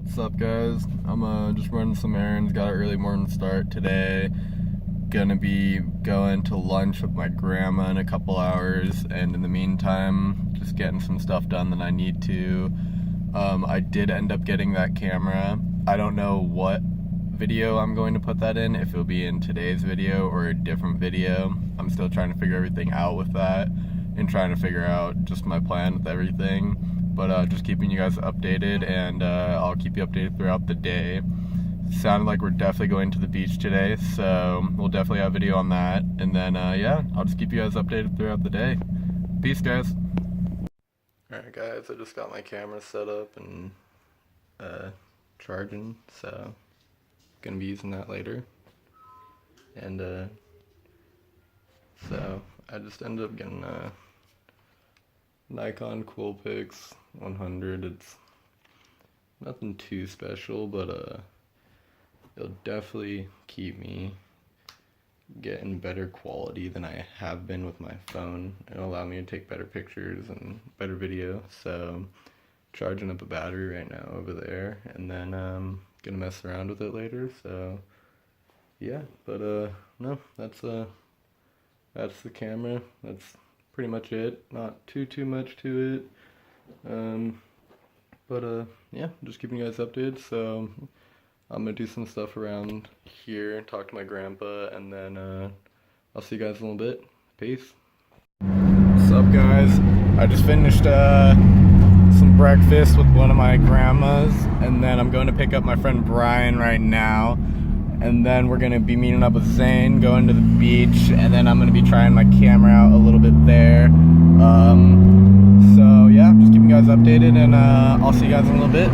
What's up, guys? I'm just running some errands. Got an early morning start today. Gonna be going to lunch with my grandma in a couple hours, and in the meantime, just getting some stuff done that I need to. I did end up getting that camera. I don't know what video I'm going to put that in, if it'll be in today's video or a different video. I'm still trying to figure everything out with that and trying to figure out just my plan with everything. But just keeping you guys updated, and I'll keep you updated throughout the day. Sounded like we're definitely going to the beach today, so we'll definitely have a video on that. And then, yeah, I'll just keep you guys updated throughout the day. Peace, guys. Alright, guys, I just got my camera set up and charging, so gonna be using that later. And so I just ended up getting Nikon Coolpix 100. It's nothing too special, but it'll definitely keep me getting better quality than I have been with my phone. It'll allow me to take better pictures and better video. So charging up a battery right now over there, and then gonna mess around with it later. So yeah, but no, that's the camera. That's pretty much it. Not too much to it. But yeah, just keeping you guys updated. So I'm gonna do some stuff around here, talk to my grandpa, and then I'll see you guys in a little bit. Peace. What's up, guys? I just finished some breakfast with one of my grandmas, and then I'm going to pick up my friend Brian right now, and then we're gonna be meeting up with Zane, going to the beach, and then I'm gonna be trying my camera out a little bit there. So yeah, just keeping you guys updated, and I'll see you guys in a little bit.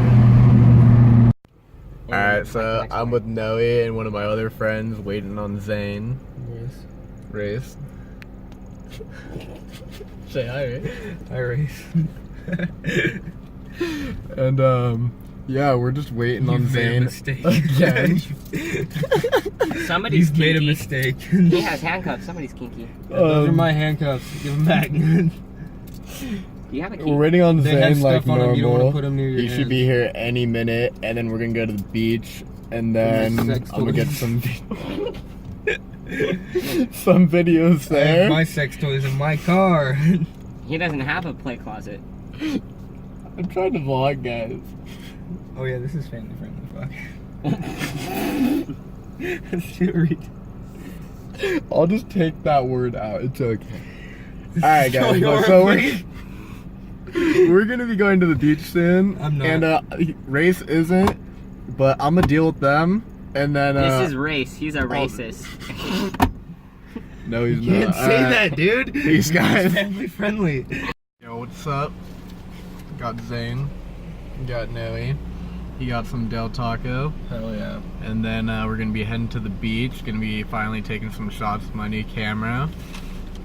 Alright, so I'm with Noe and one of my other friends waiting on Zane. Race. Say hi, Race. Hi, Race. And yeah, we're just waiting on Zane again. Somebody's kinky. Made a mistake. He has handcuffs. Somebody's kinky. Those are my handcuffs. Give them back. Do you have a key? We're waiting on They have Zane like stuff on him, you don't normal. wanna put him near your He should hands. be here any minute, and then we're gonna go to the beach, and then I'm sex gonna get toys. some some videos I have there. my sex toys in my car. He doesn't have a play closet. I'm trying to vlog, guys. Oh yeah, this is family friendly. Fuck. That's too read. I'll just take that word out. It's okay. Alright, guys. So we're gonna be going to the beach soon. I'm not. And Race isn't, but I'm gonna deal with them. And then This is Race. He's a racist. no, he's You can't not. say that, dude. Peace, guys. It's family friendly. Yo, what's up? Got Zane. Got Noe. He got some Del Taco. Hell yeah. And then we're gonna be heading to the beach. Gonna be finally taking some shots with my new camera.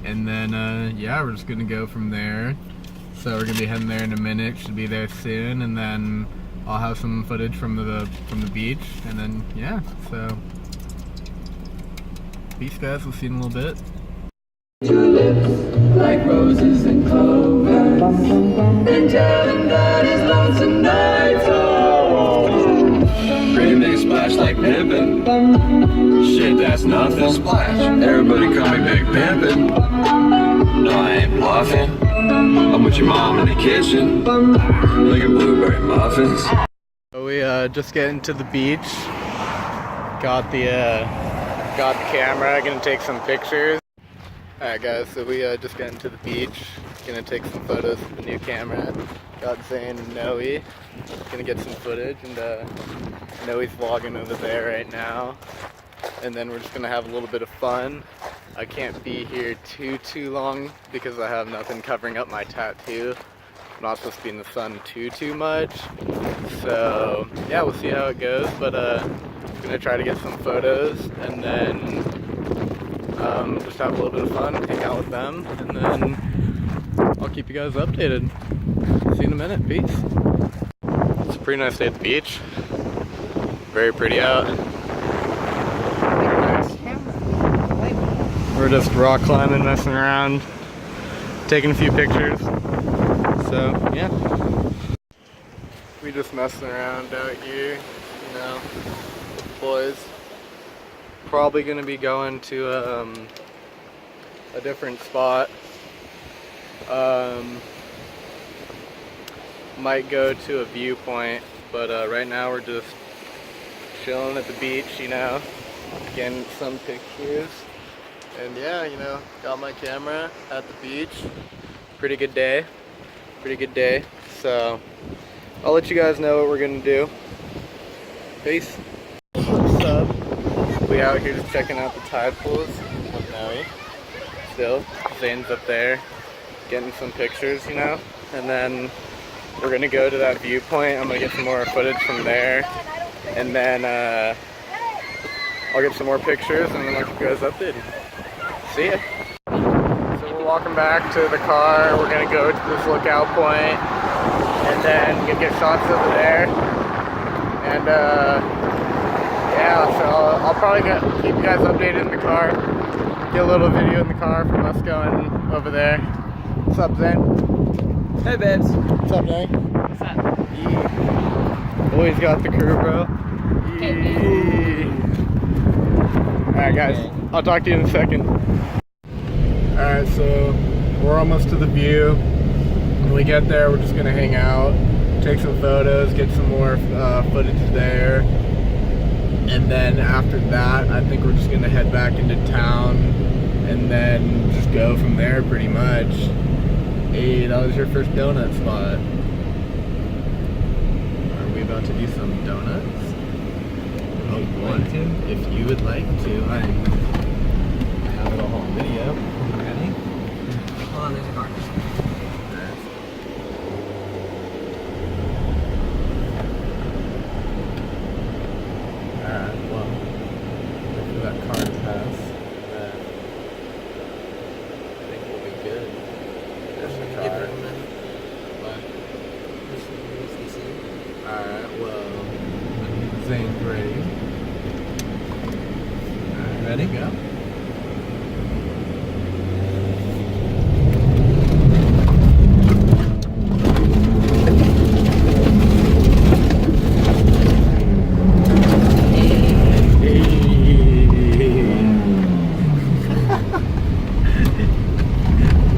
And then yeah, we're just gonna go from there. So we're gonna be heading there in a minute. Should be there soon. And then I'll have some footage from the beach. And then yeah, so peace, guys. We'll see you in a little bit. Like roses and clover, and tell him that his lonesome nights are over. Pretty big splash like pimpin'. Shit, that's nothing. Splash. Everybody call me Big Pimpin'. No, I ain't bluffing. I'm with your mom in the kitchen. Look at blueberry muffins. So we just getting to the beach. Got the camera. Gonna take some pictures. Alright, guys, so we just got into the beach. Gonna take some photos with the new camera. Got Zane and Noe. Gonna get some footage, and Noe's vlogging over there right now. And then we're just gonna have a little bit of fun. I can't be here too long because I have nothing covering up my tattoo. I'm not supposed to be in the sun too much. So yeah, we'll see how it goes, but gonna try to get some photos, and then just have a little bit of fun, hang out with them, and then I'll keep you guys updated. See you in a minute. Peace. It's a pretty nice day at the beach. Very pretty out. We're just rock climbing, messing around, taking a few pictures. So yeah. We just messing around out here, you know, with the boys. Probably gonna be going to a different spot. Might go to a viewpoint, but right now we're just chilling at the beach, you know, getting some pictures. And yeah, you know, got my camera at the beach. Pretty good day. So I'll let you guys know what we're gonna do. Peace. What's up? We out here just checking out the tide pools with Noe. Still, Zane's up there getting some pictures, you know, and then we're gonna go to that viewpoint. I'm gonna get some more footage from there, and then I'll get some more pictures and then I'll keep you guys updated. See ya. So we're walking back to the car. We're gonna go to this lookout point and then get shots over there. And yeah, so I'll probably keep you guys updated in the car. Get a little video in the car from us going over there. What's up, Zane? Hey, babes. What's up, Nate? What's up? Yeah. Always got the crew, bro. Yeah. Alright, guys. I'll talk to you in a second. Alright, so we're almost to the view. When we get there, we're just gonna hang out, take some photos, get some more footage there. And then after that, I think we're just gonna head back into town and then just go from there pretty much. Hey, that was your first donut spot. Are we about to do some donuts? Oh boy, if you would like to, I have it all on video. Ready? Hold on, there's a car. Alright, well, wait for that car to pass, then I think we'll be good. There's the car. Alright, well, Zane's ready. Alright, ready? Go.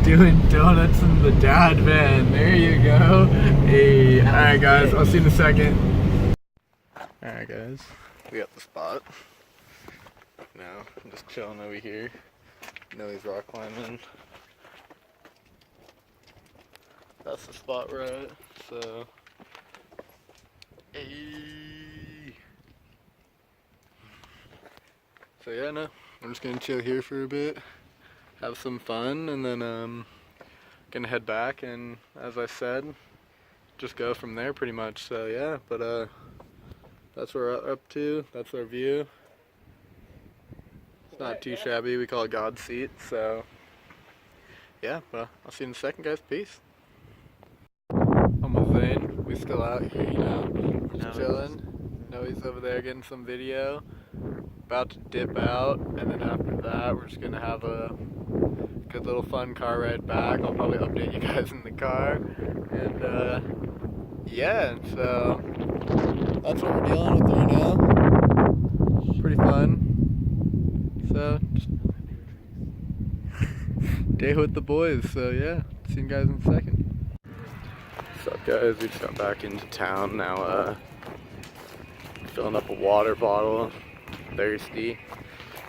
Doing donuts in the dad van. There you go. Hey, alright guys, I'll see you in a second. Alright guys, we got the spot. Now, I'm just chilling over here. He's rock climbing. That's the spot we're at, so. Hey. So yeah, no, I'm just gonna chill here for a bit. Have some fun, and then gonna head back, and as I said, just go from there pretty much. So yeah, but that's what we're up to. That's our view. It's not too shabby. We call it God's seat. So yeah, but I'll see you in a second, guys. Peace. I'm with Zane. We still out here, you know, just chilling. Noe's over there getting some video. About to dip out, and then after that, we're just gonna have a good little fun car ride back. I'll probably update you guys in the car, and yeah, so that's what we're dealing with right now. Pretty fun. So just day with the boys. So yeah, see you guys in a second. What's up, guys? We just got back into town now. Filling up a water bottle. Thirsty.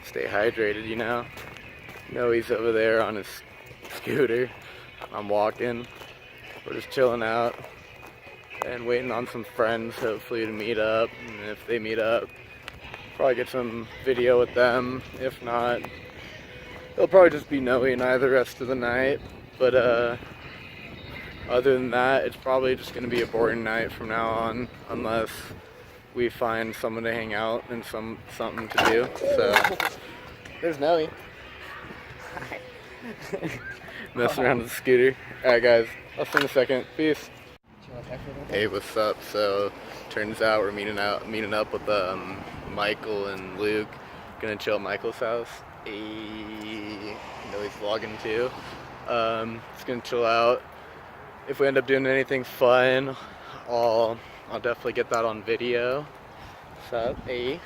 Stay hydrated, you know. Noe's over there on his scooter. I'm walking. We're just chilling out and waiting on some friends, hopefully, to meet up. And if they meet up, probably get some video with them. If not, it'll probably just be Noe and I the rest of the night. But other than that, it's probably just gonna be a boring night from now on, unless we find someone to hang out and something to do. So there's Noe. Hi. Messing around with the scooter. Alright guys, I'll see you in a second. Peace. Hey, what's up? So turns out we're meeting up with Michael and Luke. Gonna chill at Michael's house. Hey, Noe's vlogging too. Just gonna chill out. If we end up doing anything fun, I'll I'll definitely get that on video. So, hey.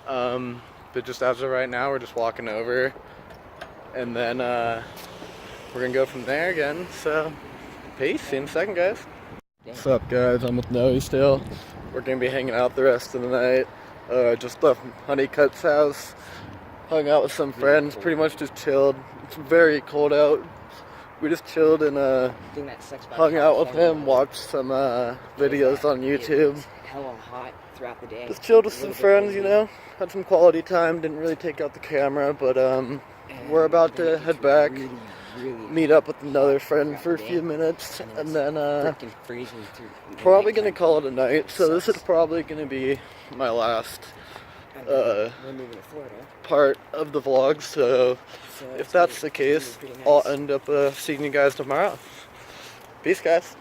But just as of right now, we're just walking over, and then we're gonna go from there again. So, peace. See you in a second, guys. What's up, guys? I'm with Noe still. We're gonna be hanging out the rest of the night. Just left Honeycut's house, hung out with some friends, pretty much just chilled. It's very cold out. We just chilled and hung out with him, watched some videos on YouTube. Hella hot throughout the day. Just chilled with some friends, you know. Had some quality time. Didn't really take out the camera, but we're about to head back. Meet up with another friend for a few minutes, and then probably gonna call it a night. So this is probably gonna be my last part of the vlog. So if that's the case, I'll end up seeing you guys tomorrow. Peace, guys.